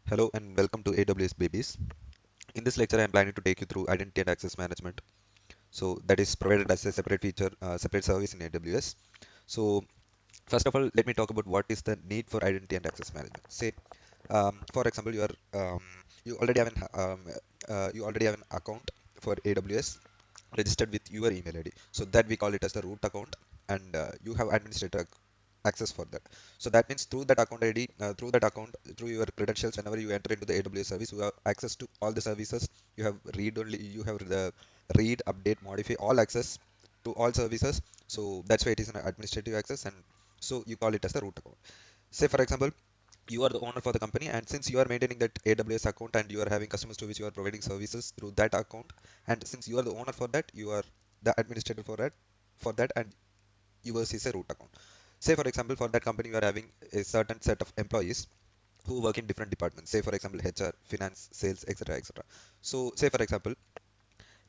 Hello and welcome to AWS Babies. In this lecture, I am planning to take you through identity and access management. So that is provided as a separate feature, separate service in AWS. So first of all, let me talk about what is the need for identity and access management. Say, for example, you already have you already have an account for AWS registered with your email ID. So that we call it as the root account, and you have administrator access for that. So that means through that account ID, through that account, through your credentials, whenever you enter into the AWS service, you have access to all the services. You have read only, you have the read, update, modify, all access to all services. So that's why it is an administrative access, and so you call it as the root account. Say for example, you are the owner for the company, and since you are maintaining that AWS account and you are having customers to which you are providing services through that account, and since you are the owner for that, you are the administrator for that, and yours is a root account. Say for example, for that company you are having a certain set of employees who work in different departments. Say for example, HR, finance, sales, etc., etc. So say for example,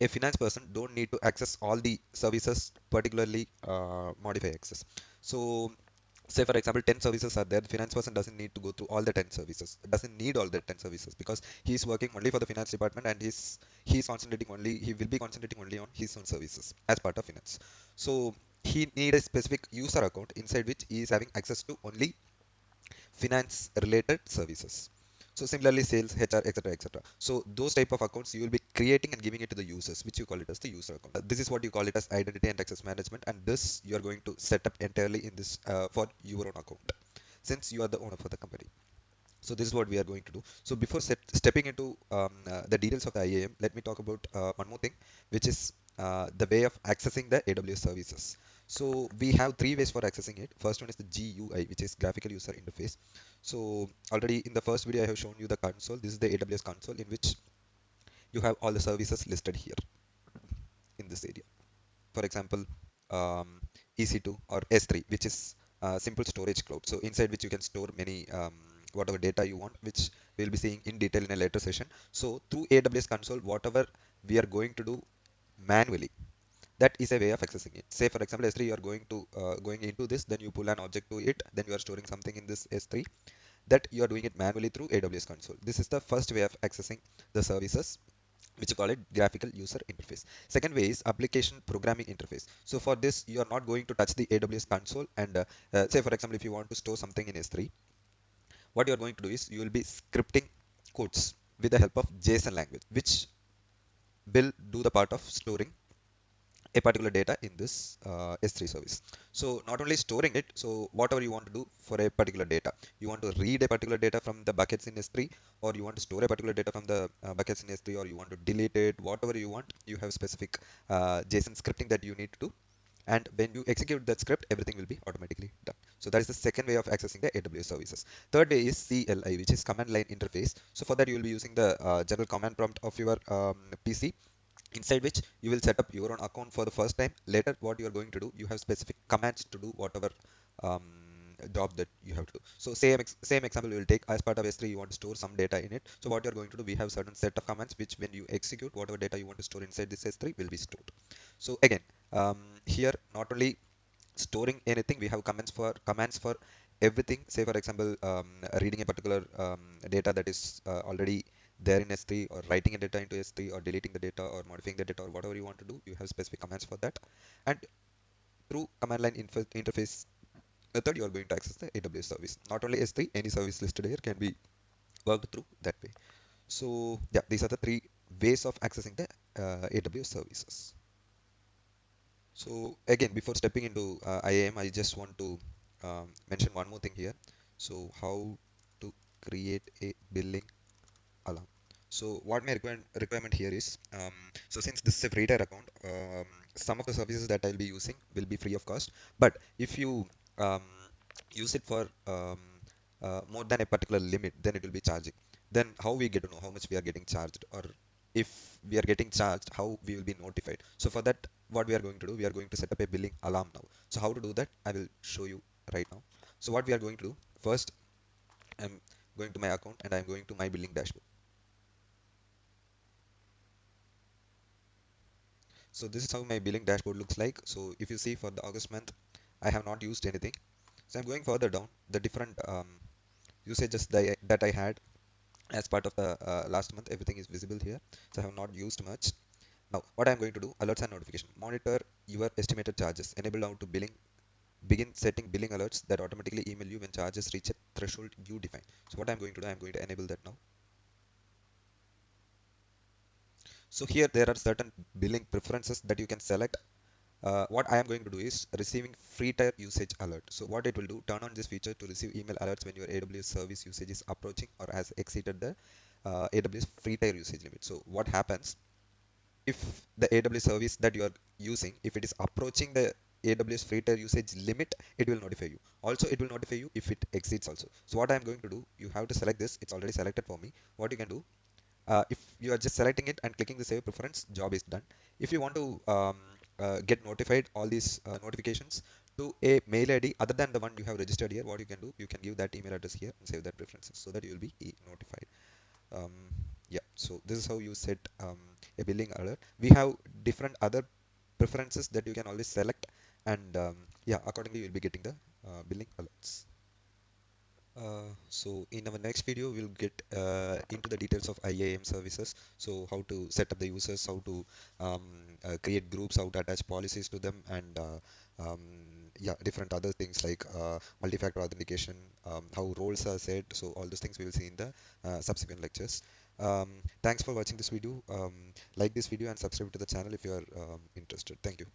a finance person don't need to access all the services, particularly modify access. So say for example 10 services are there, the finance person doesn't need to go through all the 10 services, doesn't need all the 10 services, because he's working only for the finance department, and he will be concentrating only on his own services as part of finance. So he need a specific user account inside which he is having access to only finance related services. So similarly, sales, HR, etc., etc. So those type of accounts you will be creating and giving it to the users, which you call it as the user account. This is what you call it as identity and access management, and this you are going to set up entirely in this for your own account, since you are the owner for the company. So this is what we are going to do. So before stepping into the details of the IAM, let me talk about one more thing, which is the way of accessing the AWS services. So we have three ways for accessing it. First one is the GUI, which is graphical user interface. So already in the first video, I have shown you the console. This is the AWS console in which you have all the services listed here in this area. For example, um, EC2 or S3, which is simple storage cloud. So inside which you can store many whatever data you want, which we'll be seeing in detail in a later session. So through AWS console, whatever we are going to do manually, that is a way of accessing it. Say for example, S3, you are going into this, then you pull an object to it, then you are storing something in this S3. That you are doing it manually through AWS console. This is the first way of accessing the services, which you call it graphical user interface. Second way is application programming interface. So for this, you are not going to touch the AWS console, and say for example, if you want to store something in S3, what you are going to do is you will be scripting codes with the help of JSON language, which will do the part of storing a particular data in this S3 service. So not only storing it, so whatever you want to do for a particular data, you want to read a particular data from the buckets in S3, or you want to store a particular data from the buckets in S3, or you want to delete it, whatever you want, you have specific JSON scripting that you need to do. And when you execute that script, everything will be automatically done. So that is the second way of accessing the AWS services. Third way is CLI, which is command line interface. So for that, you will be using the general command prompt of your PC, inside which you will set up your own account for the first time. Later, what you are going to do, you have specific commands to do whatever um, job that you have to do. So same example we will take. As part of S3, you want to store some data in it. So what you are going to do, we have certain set of commands which when you execute, whatever data you want to store inside this S3 will be stored. So again, here not only storing anything, we have commands for everything. Say for example, reading a particular data that is already there in S3, or writing a data into S3, or deleting the data, or modifying the data, or whatever you want to do, you have specific commands for that. And through command line interface method, you are going to access the AWS service. Not only S3, any service listed here can be worked through that way. So yeah, these are the three ways of accessing the AWS services. So again, before stepping into IAM, I just want to mention one more thing here. So how to create a billing alarm. So what my requirement here is, so since this is a free tier account, some of the services that I'll be using will be free of cost. But if you um, use it for more than a particular limit, then it will be charging. Then how we get to know how much we are getting charged, or if we are getting charged, how we will be notified. So for that, what we are going to do, we are going to set up a billing alarm now. So how to do that, I will show you right now. So what we are going to do, first I'm going to my account, and I'm going to my billing dashboard. So this is how my billing dashboard looks like. So if you see, for the August month, I have not used anything. So I'm going further down, the different usages that I had. as part of the last month. Everything is visible here, so I have not used much. Now what I'm going to do, alerts and notification, monitor your estimated charges, enable down to billing, begin setting billing alerts that automatically email you when charges reach a threshold you define. So what I'm going to do, I'm going to enable that now. So here there are certain billing preferences that you can select. What I am going to do is receiving free tier usage alert. So what it will do, turn on this feature to receive email alerts when your AWS service usage is approaching or has exceeded the AWS free tier usage limit. So what happens if the AWS service that you are using, if it is approaching the AWS free tier usage limit, it will notify you. Also, it will notify you if it exceeds also. So what I am going to do, you have to select this. It's already selected for me. What you can do, if you are just selecting it and clicking the save preference, job is done. If you want to get notified all these notifications to a mail ID other than the one you have registered here, what you can do, you can give that email address here and save that preferences so that you will be notified. um, yeah, so this is how you set a billing alert. We have different other preferences that you can always select, and yeah, accordingly you'll be getting the billing alerts. So in our next video, we'll get into the details of IAM services. So how to set up the users, how to um, create groups, how to attach policies to them, and um, yeah, different other things like multi-factor authentication, how roles are set. So all those things we will see in the subsequent lectures. Thanks for watching this video. Like this video and subscribe to the channel if you are interested. Thank you.